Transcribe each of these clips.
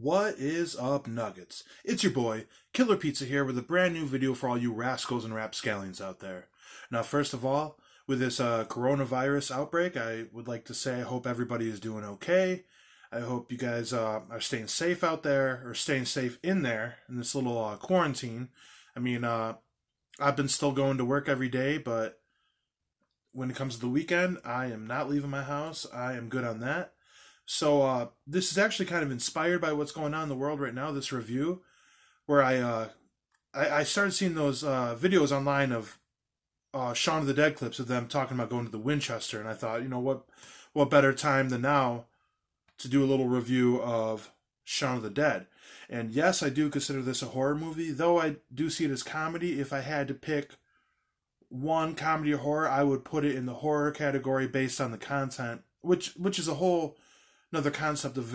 What is up, Nuggets? It's your boy, Killer Pizza here with a brand new video for all you rascals and rapscallions out there. Now, first of all, with this coronavirus outbreak, I would like to say I hope everybody is doing okay. I hope you guys are staying safe out there, or staying safe in there, in this little quarantine. I mean, I've been still going to work every day, but when it comes to the weekend, I am not leaving my house. I am good on that. So this is actually kind of inspired by what's going on in the world right now. This review, where I started seeing those videos online of Shaun of the Dead clips of them talking about going to the Winchester, and I thought, what better time than now to do a little review of Shaun of the Dead. And yes, I do consider this a horror movie, though I do see it as comedy. If I had to pick one comedy or horror, I would put it in the horror category based on the content, which is a whole another concept of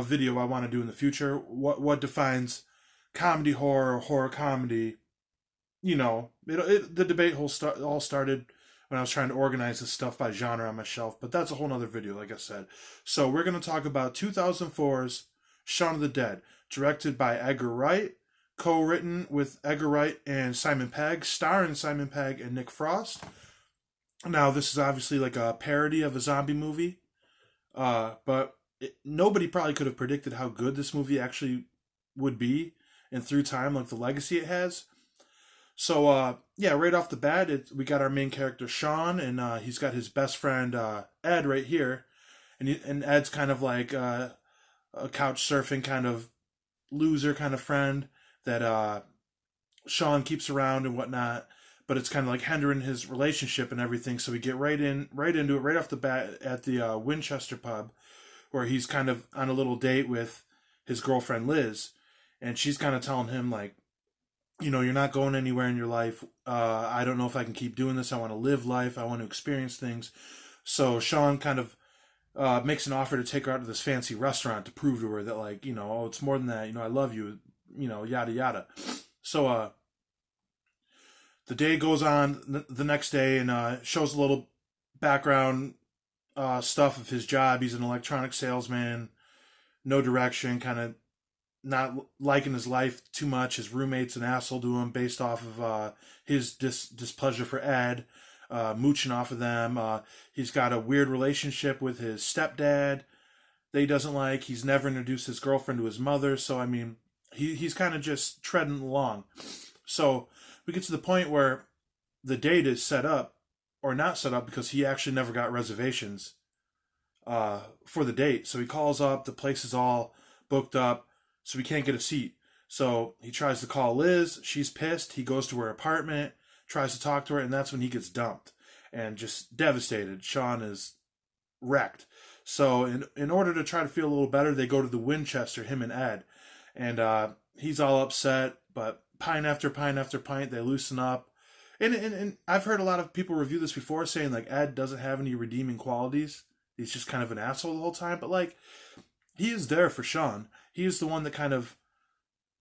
video I want to do in the future. What defines comedy horror or horror comedy? The debate all started when I was trying to organize this stuff by genre on my shelf, but that's a whole nother video, like I said. So we're going to talk about 2004's Shaun of the Dead, directed by Edger Wright, co-written with Edger Wright and Simon Pegg, starring Simon Pegg and Nick Frost. Now, this is obviously like a parody of a zombie movie, but nobody probably could have predicted how good this movie actually would be, and through time, like the legacy it has. So, right off the bat, we got our main character, Shaun, and he's got his best friend, Ed, right here. And Ed's kind of like a couch surfing kind of loser kind of friend that Shaun keeps around and whatnot, but it's kind of like hindering his relationship and everything. So we get right into it right off the bat at the Winchester pub, where he's kind of on a little date with his girlfriend Liz, and she's kind of telling him like, you're not going anywhere in your life. I don't know if I can keep doing this. I want to live life. I want to experience things. So Shaun kind of makes an offer to take her out to this fancy restaurant to prove to her that, like, it's more than that. I love you, yada, yada. So the day goes on the next day, and shows a little background stuff of his job. He's an electronic salesman, no direction, kind of not liking his life too much. His roommate's an asshole to him based off of his displeasure for Ed, mooching off of them. He's got a weird relationship with his stepdad that he doesn't like. He's never introduced his girlfriend to his mother. So, I mean, he's kind of just treading along. So we get to the point where the date is set up, or not set up, because he actually never got reservations for the date. So he calls up, the place is all booked up, so we can't get a seat. So he tries to call Liz. She's pissed. He goes to her apartment, tries to talk to her, and that's when he gets dumped and just devastated. Shaun is wrecked. So in order to try to feel a little better, they go to the Winchester, him and Ed. And he's all upset, but pint after pint after pint, they loosen up. And I've heard a lot of people review this before, saying like Ed doesn't have any redeeming qualities. He's just kind of an asshole the whole time. But like, he is there for Shaun. He is the one that kind of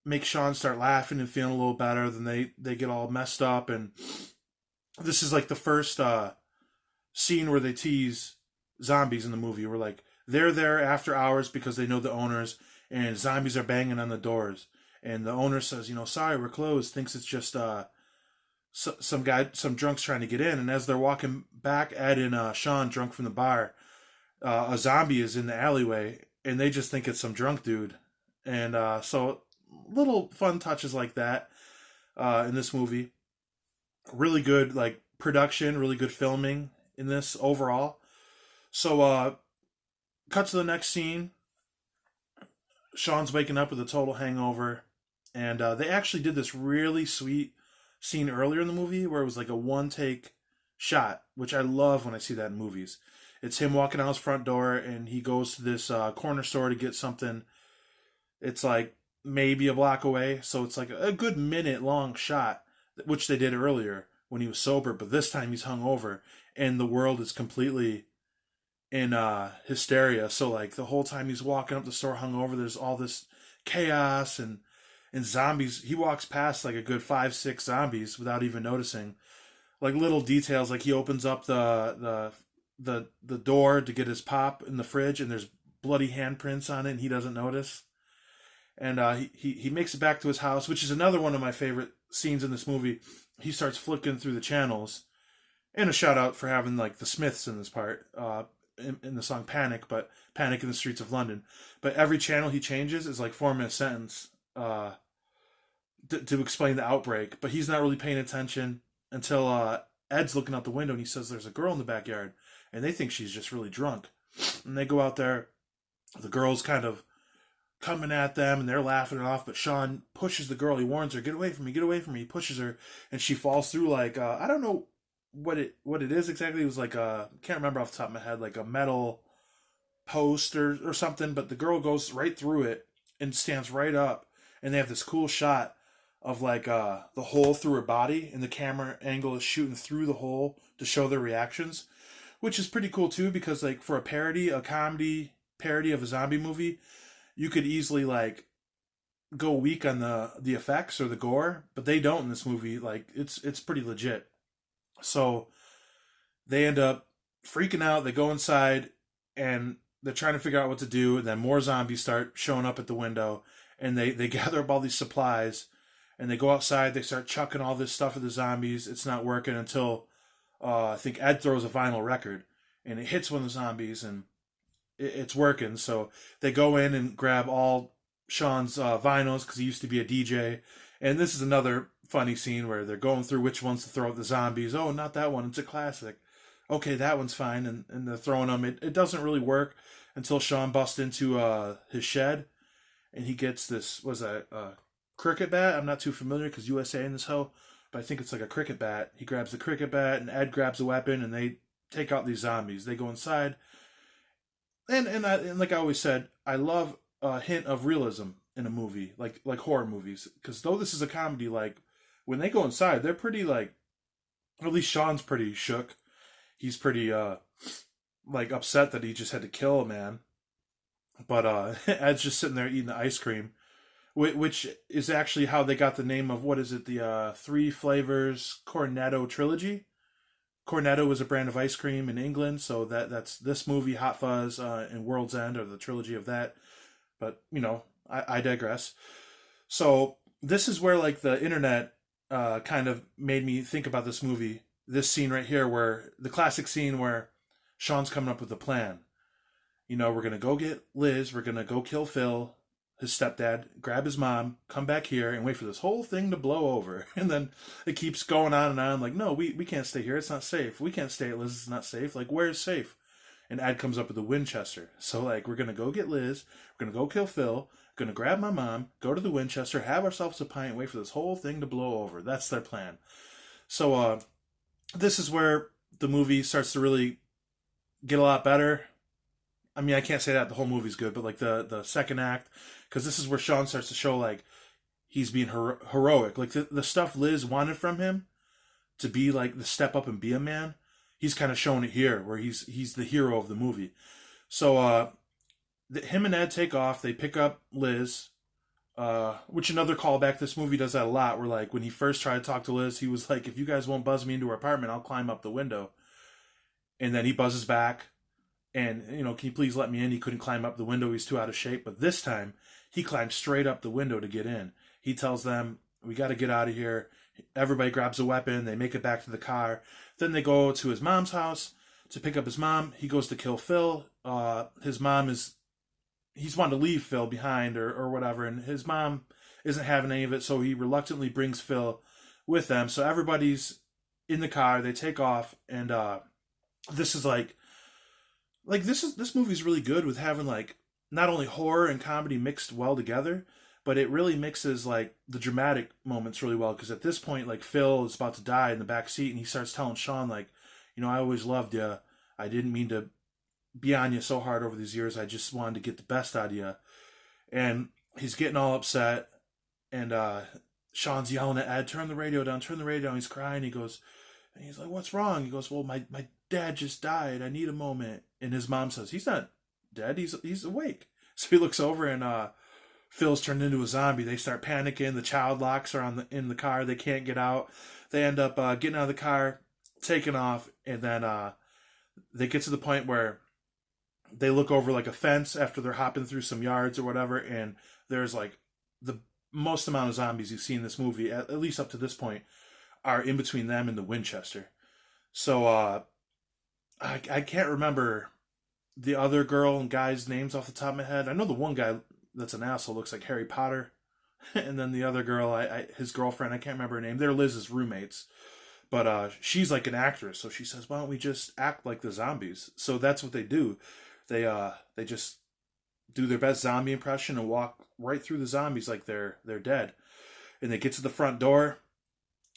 makes Shaun start laughing and feeling a little better. Then they get all messed up. And this is like the first scene where they tease zombies in the movie. Where like they're there after hours because they know the owners, and zombies are banging on the doors. And the owner says, sorry, we're closed. Thinks it's just some drunks trying to get in. And as they're walking back, Ed and Shaun, drunk from the bar, a zombie is in the alleyway, and they just think it's some drunk dude. And so little fun touches like that in this movie. Really good like production, really good filming in this overall. So cut to the next scene. Shaun's waking up with a total hangover, and they actually did this really sweet scene earlier in the movie where it was like a one take shot, which I love when I see that in movies. It's him walking out his front door, and he goes to this corner store to get something. It's like maybe a block away, so it's like a good minute long shot, which they did earlier when he was sober, but this time he's hungover, and the world is completely in hysteria. So like the whole time he's walking up the store hungover, there's all this chaos and zombies. He walks past like a good 5-6 zombies without even noticing. Like little details, like he opens up the door to get his pop in the fridge, and there's bloody handprints on it, and he doesn't notice. And he makes it back to his house, which is another one of my favorite scenes in this movie. He starts flicking through the channels, and a shout out for having like the Smiths in this part, in the song Panic, but Panic in the Streets of London. But every channel he changes is like forming a sentence to explain the outbreak. But he's not really paying attention until Ed's looking out the window and he says there's a girl in the backyard, and they think she's just really drunk. And they go out there. The girl's kind of coming at them and they're laughing it off, but Shaun pushes the girl. He warns her, get away from me, get away from me. He pushes her and she falls through like I don't know what it is exactly. It was like a, can't remember off the top of my head, like a metal post or something, but the girl goes right through it and stands right up, and they have this cool shot of like the hole through her body, and the camera angle is shooting through the hole to show their reactions, which is pretty cool too, because like for a comedy parody of a zombie movie, you could easily like go weak on the effects or the gore, but they don't in this movie. Like it's pretty legit. So they end up freaking out. They go inside and they're trying to figure out what to do. And then more zombies start showing up at the window, and they gather up all these supplies, and they go outside. They start chucking all this stuff at the zombies. It's not working until I think Ed throws a vinyl record, and it hits one of the zombies, and it's working. So they go in and grab all Shaun's vinyls, because he used to be a DJ. And this is another funny scene where they're going through which ones to throw at the zombies. Oh, not that one. It's a classic. Okay, that one's fine. And they're throwing them. It doesn't really work until Shaun busts into his shed, and he gets this, was a cricket bat? I'm not too familiar because USA in this hoe, but I think it's like a cricket bat. He grabs the cricket bat, and Ed grabs a weapon, and they take out these zombies. They go inside. And like I always said, I love a hint of realism in a movie, like horror movies, because though this is a comedy, like when they go inside, they're pretty like, at least Shaun's pretty shook. He's pretty like upset that he just had to kill a man. But Ed's just sitting there eating the ice cream, which is actually how they got the name of, what is it, the Three Flavors Cornetto trilogy. Cornetto was a brand of ice cream in England, so that's this movie, Hot Fuzz, and World's End, or the trilogy of that. But, you know, I digress. So this is where, like, the internet kind of made me think about this movie. This scene right here, where the classic scene where Shaun's coming up with a plan. You know, we're going to go get Liz, we're going to go kill Phil, his stepdad, grab his mom, come back here, and wait for this whole thing to blow over. And then it keeps going on and on. Like, no, we can't stay here. It's not safe. We can't stay at Liz. It's not safe. Like, where's safe? And Ed comes up with a Winchester. So, like, we're going to go get Liz. We're going to go kill Phil. We're going to grab my mom, go to the Winchester, have ourselves a pint, wait for this whole thing to blow over. That's their plan. So, this is where the movie starts to really get a lot better. I mean, I can't say that the whole movie's good, but like the second act, because this is where Shaun starts to show like he's being heroic. Like the stuff Liz wanted from him to be like the step up and be a man, he's kind of showing it here, where he's the hero of the movie. So him and Ed take off. They pick up Liz, which another callback. This movie does that a lot. Where like when he first tried to talk to Liz, he was like, "If you guys won't buzz me into her apartment, I'll climb up the window." And then he buzzes back. And, you know, can you please let me in? He couldn't climb up the window. He's too out of shape. But this time, he climbed straight up the window to get in. He tells them, we got to get out of here. Everybody grabs a weapon. They make it back to the car. Then they go to his mom's house to pick up his mom. He goes to kill Phil. His mom he's wanting to leave Phil behind or whatever. And his mom isn't having any of it. So he reluctantly brings Phil with them. So everybody's in the car. They take off. And this is this movie's really good with having like not only horror and comedy mixed well together, but it really mixes like the dramatic moments really well. Because at this point, like Phil is about to die in the back seat, and he starts telling Shaun like, you know, I always loved you. I didn't mean to be on you so hard over these years. I just wanted to get the best out of you. And he's getting all upset, and Shaun's yelling at Ed, turn the radio down, turn the radio down. He's crying. He's like, what's wrong? He goes, well, my dad just died. I need a moment. And his mom says, he's not dead. He's awake. So he looks over, and Phil's turned into a zombie. They start panicking. The child locks are in the car. They can't get out. They end up getting out of the car, taking off, and then they get to the point where they look over like a fence after they're hopping through some yards or whatever, and there's like the most amount of zombies you see in this movie, at least up to this point, are in between them and the Winchester. So I can't remember the other girl and guy's names off the top of my head. I know the one guy that's an asshole looks like Harry Potter, and then the other girl, his girlfriend, I can't remember her name. They're Liz's roommates, but she's like an actress, so she says, "Why don't we just act like the zombies?" So that's what they do. They just do their best zombie impression and walk right through the zombies like they're dead. And they get to the front door,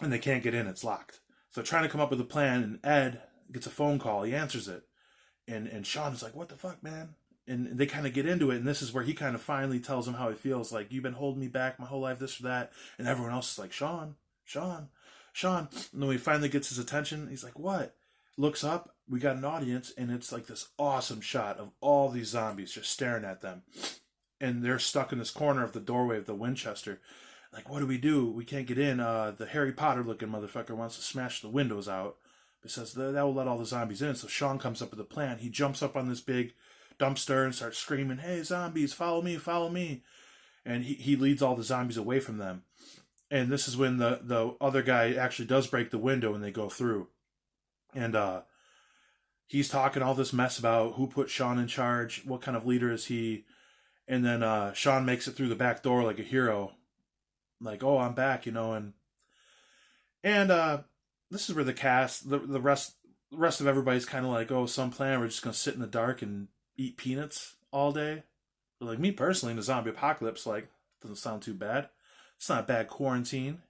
and they can't get in. It's locked. So they're trying to come up with a plan, and Ed gets a phone call. He answers it, and Shaun's like, "What the fuck, man?" And they kind of get into it, and this is where he kind of finally tells him how he feels. Like, "You've been holding me back my whole life, this or that." And everyone else is like, "Shaun, Shaun, Shaun." And then when he finally gets his attention, he's like, "What?" Looks up, we got an audience, and it's like this awesome shot of all these zombies just staring at them. And they're stuck in this corner of the doorway of the Winchester. Like, what do? We can't get in. The Harry Potter looking motherfucker wants to smash the windows out. It says that will let all the zombies in. So Shaun comes up with a plan. He jumps up on this big dumpster and starts screaming, "Hey, zombies, follow me, follow me." And he leads all the zombies away from them. And this is when the other guy actually does break the window and they go through. And he's talking all this mess about who put Shaun in charge, what kind of leader is he. And then Shaun makes it through the back door like a hero. Like, "Oh, I'm back," and this is where the cast, the rest of everybody's kind of like, "Oh, some plan. We're just gonna sit in the dark and eat peanuts all day." But like me personally, in the zombie apocalypse, like, doesn't sound too bad. It's not a bad quarantine.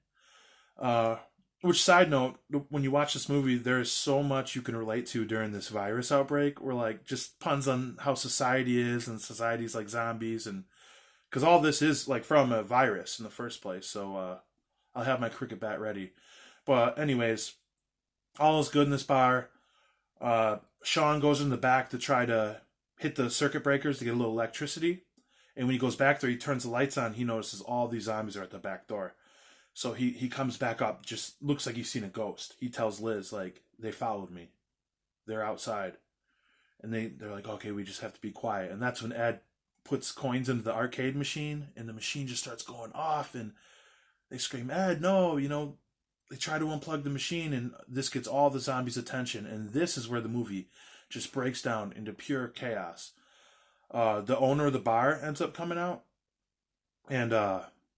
Which, side note, when you watch this movie, there is so much you can relate to during this virus outbreak. Where like just puns on how society is, and society's like zombies, and because all this is like from a virus in the first place. So I'll have my cricket bat ready. But anyways, all is good in this bar. Shaun goes in the back to try to hit the circuit breakers to get a little electricity. And when he goes back there, he turns the lights on. He notices all these zombies are at the back door. So he comes back up. Just looks like he's seen a ghost. He tells Liz, like, "They followed me. They're outside." And they're like, "Okay, we just have to be quiet." And that's when Ed puts coins into the arcade machine, and the machine just starts going off, and they scream, "Ed, no!" They try to unplug the machine, and this gets all the zombies' attention, and this is where the movie just breaks down into pure chaos. The owner of the bar ends up coming out, and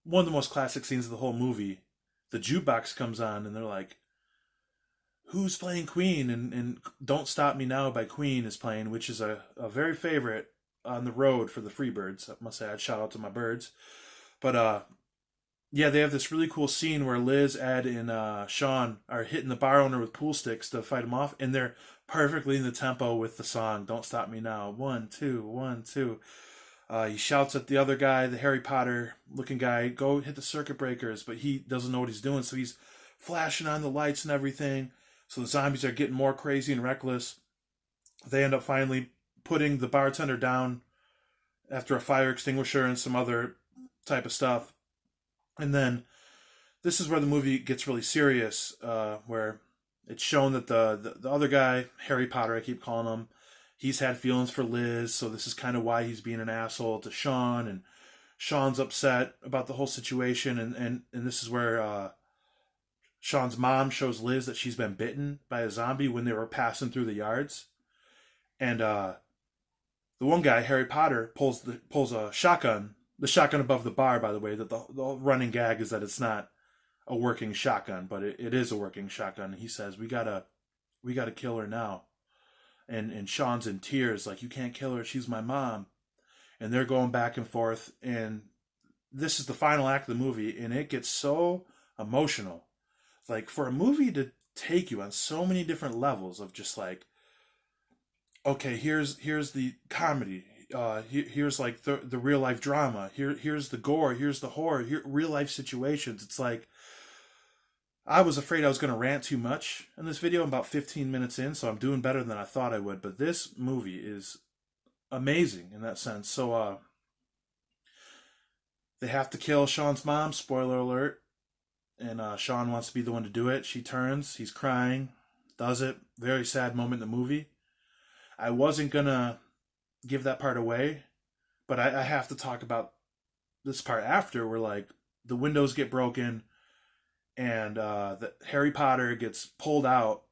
one of the most classic scenes of the whole movie, the jukebox comes on, and they're like, "Who's playing Queen?" And "Don't Stop Me Now" by Queen is playing, which is a very favorite on the road for the Freebirds. I must say, I'd shout out to my birds. But yeah, they have this really cool scene where Liz, Ed, and Shaun are hitting the bar owner with pool sticks to fight him off, and they're perfectly in the tempo with the song "Don't Stop Me Now." 1, 2, 1, 2. He shouts at the other guy, the Harry Potter looking guy, "Go hit the circuit breakers," but he doesn't know what he's doing, so he's flashing on the lights and everything. So the zombies are getting more crazy and reckless. They end up finally putting the bartender down after a fire extinguisher and some other type of stuff. And then this is where the movie gets really serious, where it's shown that the other guy, Harry Potter, I keep calling him, he's had feelings for Liz, so this is kind of why he's being an asshole to Shaun, and Shaun's upset about the whole situation, and this is where Shaun's mom shows Liz that she's been bitten by a zombie when they were passing through the yards. And the one guy, Harry Potter, pulls a shotgun. The shotgun above the bar, by the way. That the running gag is that it's not a working shotgun, but it is a working shotgun. He says, "We gotta kill her now." And Shaun's in tears, like, "You can't kill her. She's my mom." And they're going back and forth. And this is the final act of the movie, and it gets so emotional. Like, for a movie to take you on so many different levels of just like, okay, here's the comedy, here's like the real life drama, here's the gore, here's the horror, real life situations. It's like, I was afraid I was going to rant too much in this video. I'm about 15 minutes in, so I'm doing better than I thought I would. But this movie is amazing in that sense. So they have to kill Shaun's mom, spoiler alert. And Shaun wants to be the one to do it. She turns, he's crying, does it. Very sad moment in the movie. I wasn't going to give that part away, but I have to talk about this part after where like the windows get broken and Harry Potter gets pulled out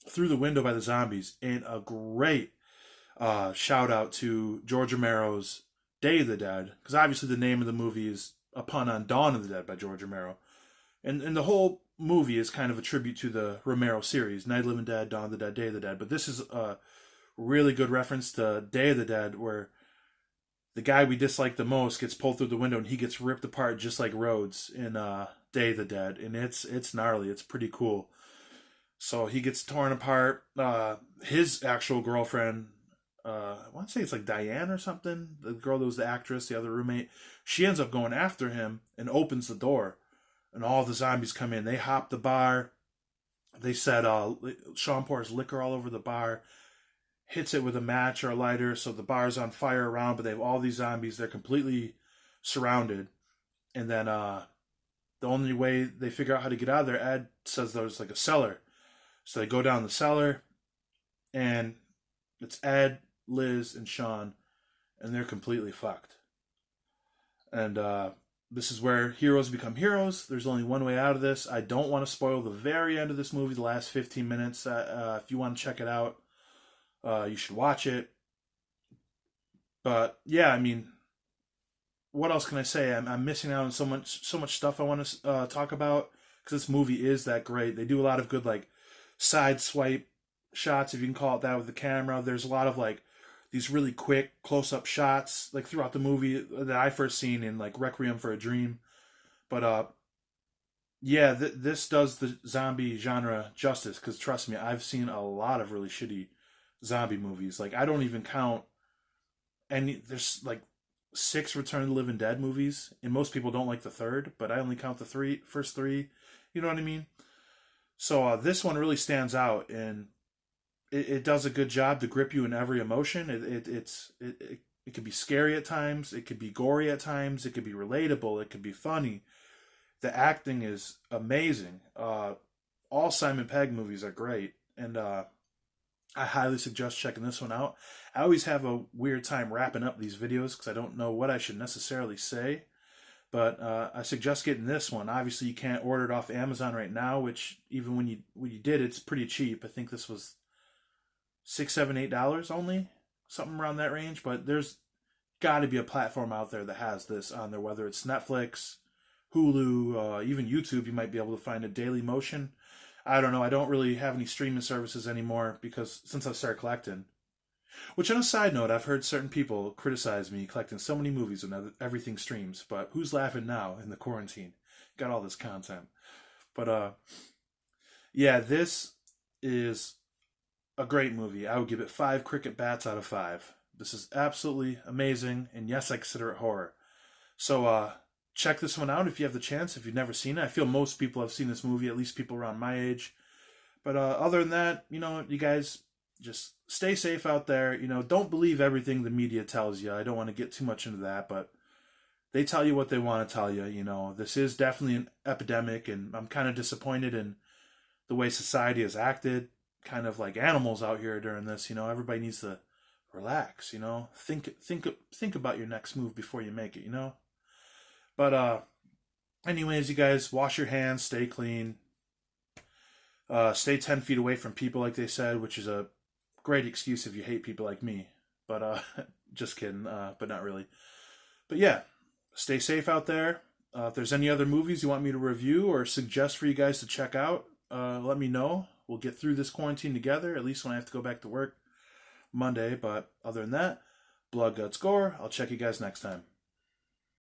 through the window by the zombies. And a great shout out to George Romero's Day of the Dead, because obviously the name of the movie is a pun on Dawn of the Dead by George Romero, and the whole movie is kind of a tribute to the Romero series, Night of the Living Dead, Dawn of the Dead, Day of the Dead. But this is a really good reference to Day of the Dead, where the guy we dislike the most gets pulled through the window and he gets ripped apart just like Rhodes in Day of the Dead, and it's gnarly. It's pretty cool. So he gets torn apart. His actual girlfriend, I want to say it's like Diane or something, the girl that was the actress, the other roommate, she ends up going after him and opens the door, and all the zombies come in. They hop the bar. They said Shaun pours liquor all over the bar, hits it with a match or a lighter, so the bar's on fire around, but they have all these zombies. They're completely surrounded. And then the only way they figure out how to get out of there, Ed says there's like a cellar. So they go down the cellar, and it's Ed, Liz, and Shaun, and they're completely fucked. And this is where heroes become heroes. There's only one way out of this. I don't want to spoil the very end of this movie, the last 15 minutes. If you want to check it out, you should watch it. But yeah, I mean, what else can I say? I'm missing out on so much stuff I want to talk about, because this movie is that great. They do a lot of good like side swipe shots, if you can call it that, with the camera. There's a lot of like these really quick close-up shots like throughout the movie that I first seen in like Requiem for a Dream. But yeah, this does the zombie genre justice, because trust me, I've seen a lot of really shitty zombie movies. Like, I don't even count any. There's like 6 Return of the Living Dead movies, and most people don't like the third, but I only count the first three. You know what I mean? So this one really stands out, and it does a good job to grip you in every emotion. It could be scary at times, it could be gory at times, it could be relatable, it could be funny. The acting is amazing. All Simon Pegg movies are great, and I highly suggest checking this one out. I always have a weird time wrapping up these videos because I don't know what I should necessarily say. But I suggest getting this one. Obviously, you can't order it off Amazon right now, which even when you did, it's pretty cheap. I think this was $6, $7, $8 only, something around that range. But there's got to be a platform out there that has this on there, whether it's Netflix, Hulu, even YouTube. You might be able to find a Daily Motion. I don't know. I don't really have any streaming services anymore because since I've started collecting. Which, on a side note, I've heard certain people criticize me collecting so many movies when everything streams. But who's laughing now in the quarantine? Got all this content. But yeah, this is a great movie. I would give it 5 cricket bats out of 5. This is absolutely amazing, and yes, I consider it horror. So check this one out if you have the chance, if you've never seen it. I feel most people have seen this movie, at least people around my age. But other than that, you guys just stay safe out there. Don't believe everything the media tells you. I don't want to get too much into that, but they tell you what they want to tell you. This is definitely an epidemic, and I'm kind of disappointed in the way society has acted, kind of like animals out here during this. Everybody needs to relax, think about your next move before you make it, But anyways, you guys, wash your hands, stay clean, stay 10 feet away from people, like they said, which is a great excuse if you hate people like me. But just kidding, but not really. But yeah, stay safe out there. If there's any other movies you want me to review or suggest for you guys to check out, let me know. We'll get through this quarantine together, at least when I have to go back to work Monday. But other than that, blood, guts, gore. I'll check you guys next time.